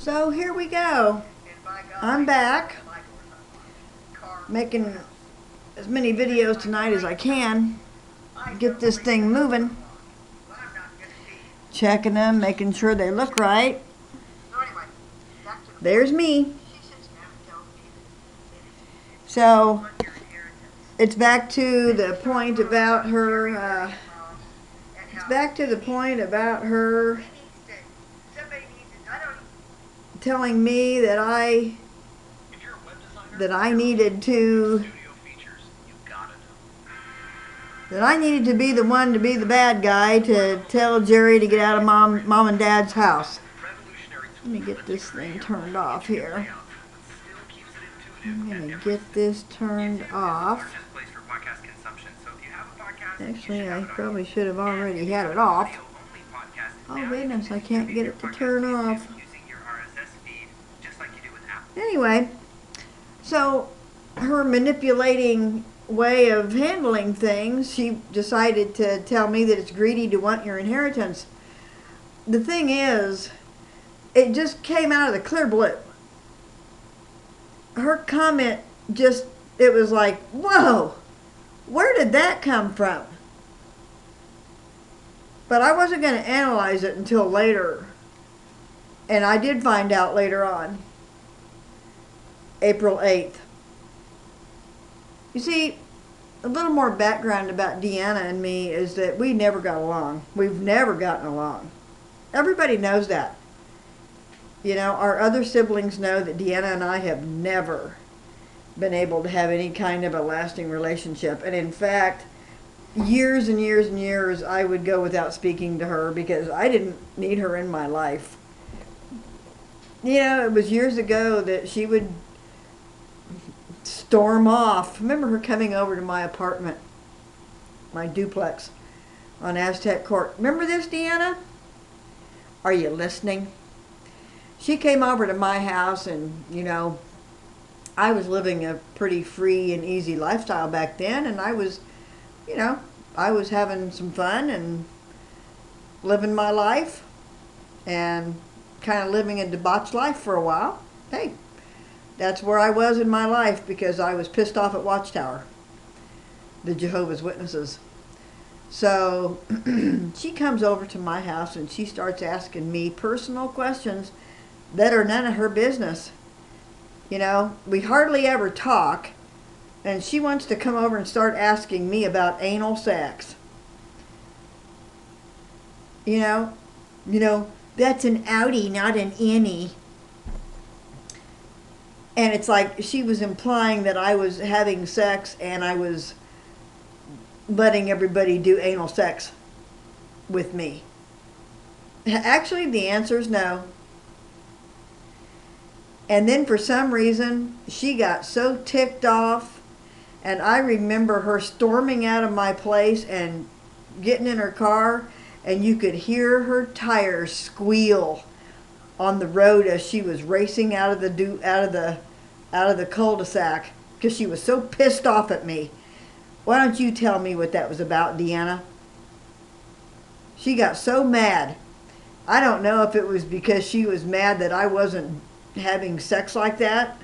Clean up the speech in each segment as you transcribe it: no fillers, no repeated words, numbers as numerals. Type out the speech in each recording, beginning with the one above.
So here we go. I'm back, making as many videos tonight as I can. Get this thing moving. Checking them, making sure they look right. There's me. So it's back to the point about her. It's back to the point about her telling me that I needed to be the one to be the bad guy to tell Jerry to get out of mom and dad's house. Let me get this thing turned off here. I'm going to get this turned off. Actually, I probably should have already had it off. Oh goodness, I can't get it to turn off. Anyway, so her manipulating way of handling things, she decided to tell me that it's greedy to want your inheritance. The thing is, it just came out of the clear blue. Her comment it was like, whoa, where did that come from? But I wasn't going to analyze it until later. And I did find out later on. April 8th. You see, a little more background about Deanna and me is that we never got along. We've never gotten along. Everybody knows that. You know, our other siblings know that Deanna and I have never been able to have any kind of a lasting relationship. And in fact, years and years and years I would go without speaking to her because I didn't need her in my life. You know, it was years ago that she would storm off. Remember her coming over to my apartment, my duplex on Aztec Court. Remember this, Deanna? Are you listening? She came over to my house and, you know, I was living a pretty free and easy lifestyle back then, and I was, you know, I was having some fun and living my life and kind of living a debauched life for a while. Hey, that's where I was in my life because I was pissed off at Watchtower, the Jehovah's Witnesses. So she comes over to my house and she starts asking me personal questions that are none of her business. You know, we hardly ever talk, and she wants to come over and start asking me about anal sex. You know, that's an outie, not an innie. And it's like she was implying that I was having sex and I was letting everybody do anal sex with me. Actually, the answer is no. And then for some reason, she got so ticked off, and I remember her storming out of my place and getting in her car, and you could hear her tires squeal on the road as she was racing out of the cul-de-sac because she was so pissed off at me. Why don't you tell me what that was about, Deanna? She got so mad. I don't know if it was because she was mad that I wasn't having sex like that,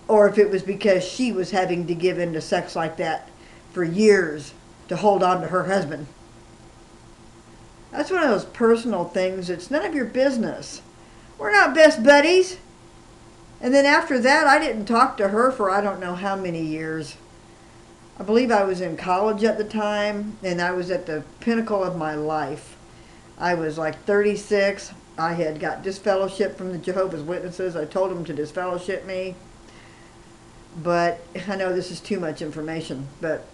or if it was because she was having to give in to sex like that for years to hold on to her husband. That's one of those personal things. It's none of your business. We're not best buddies. And then after that, I didn't talk to her for I don't know how many years. I believe I was in college at the time, and I was at the pinnacle of my life. I was like 36. I had got disfellowship from the Jehovah's Witnesses. I told them to disfellowship me. But I know this is too much information. But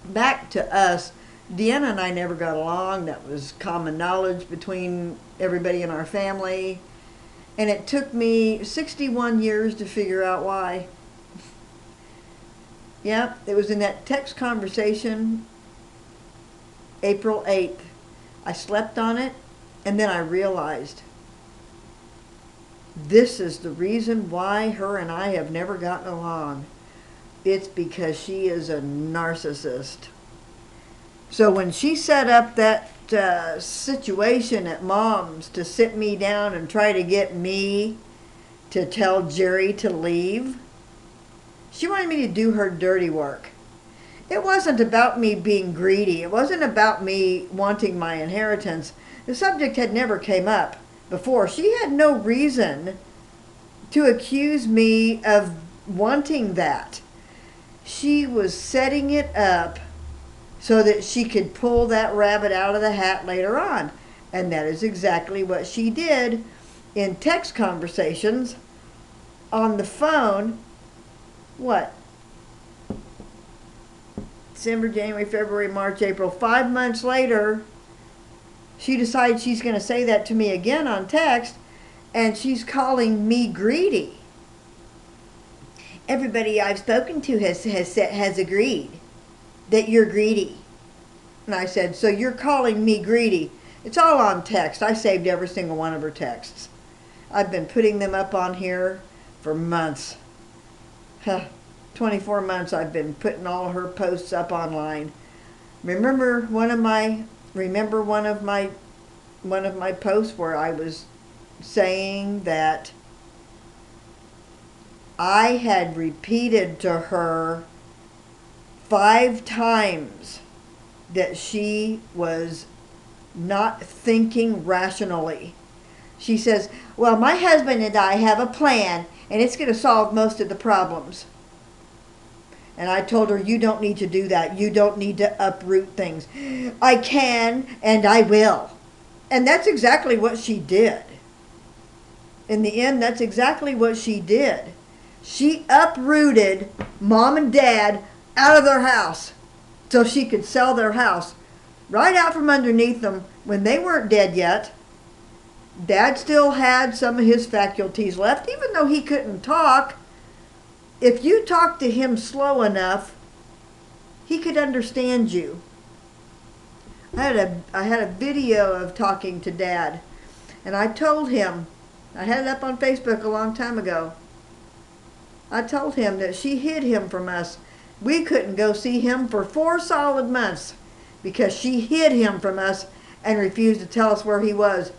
back to us, Deanna and I never got along. That was common knowledge between everybody in our family. And it took me 61 years to figure out why. Yeah, it was in that text conversation, April 8th. I slept on it, and then I realized this is the reason why her and I have never gotten along. It's because she is a narcissist. So when she set up that situation at Mom's to sit me down and try to get me to tell Jerry to leave, she wanted me to do her dirty work. It wasn't about me being greedy. It wasn't about me wanting my inheritance. The subject had never came up before. She had no reason to accuse me of wanting that. She was setting it up so that she could pull that rabbit out of the hat later on. And that is exactly what she did in text conversations on the phone. What? December, January, February, March, April. 5 months later, she decides she's going to say that to me again on text, and she's calling me greedy. Everybody I've spoken to has agreed that you're greedy. And I said, so you're calling me greedy? It's all on text. I saved every single one of her texts. I've been putting them up on here for months. 24 months I've been putting all her posts up online. Remember one of my posts where I was saying that I had repeated to her 5 times that she was not thinking rationally. She says, well, my husband and I have a plan, and it's going to solve most of the problems. And I told her, you don't need to do that. You don't need to uproot things. I can, and I will. And that's exactly what she did. In the end, that's exactly what she did. She uprooted Mom and Dad out of their house so she could sell their house right out from underneath them when they weren't dead yet. Dad still had some of his faculties left, even though he couldn't talk. If you talked to him slow enough, he could understand you. I had a video of talking to Dad, and I told him, I had it up on Facebook a long time ago. I told him that she hid him from us. We couldn't go see him for 4 solid months because she hid him from us and refused to tell us where he was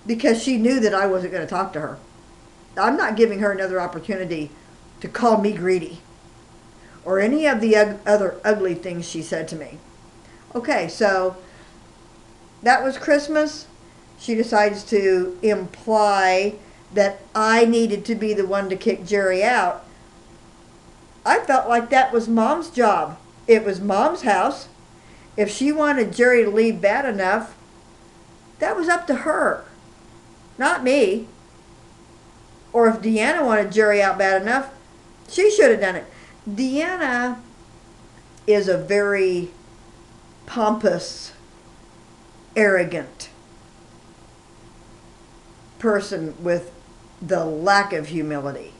because she knew that I wasn't going to talk to her. I'm not giving her another opportunity to call me greedy or any of the other ugly things she said to me. Okay, so that was Christmas. She decides to imply that I needed to be the one to kick Jerry out. I felt like that was Mom's job. It was Mom's house. If she wanted Jerry to leave bad enough, that was up to her, not me. Or if Deanna wanted Jerry out bad enough, she should have done it. Deanna is a very pompous, arrogant person with the lack of humility.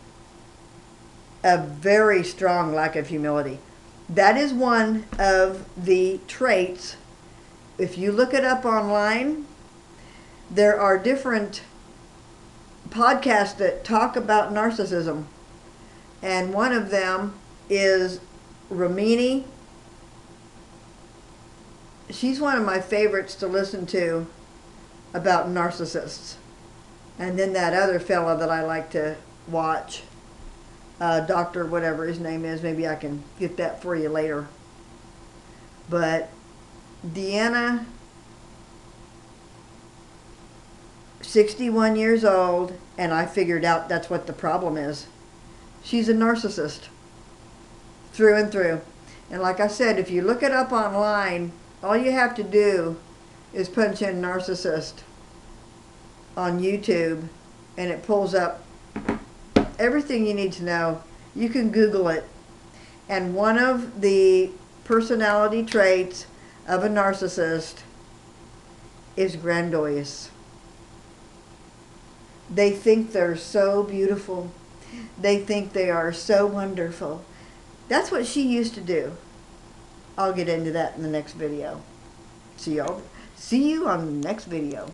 A very strong lack of humility. That is one of the traits. If you look it up online, there are different podcasts that talk about narcissism. And one of them is Ramini. She's one of my favorites to listen to about narcissists. And then that other fella that I like to watch, Dr. whatever his name is, maybe I can get that for you later. But Deanna, 61 years old, and I figured out that's what the problem is. She's a narcissist through and through. And like I said, if you look it up online, all you have to do is punch in narcissist on YouTube, and it pulls up everything you need to know. You can Google it. And one of the personality traits of a narcissist is grandiose. They think they're so beautiful. They think they are so wonderful. That's what she used to do. I'll get into that in the next video. See you on the next video.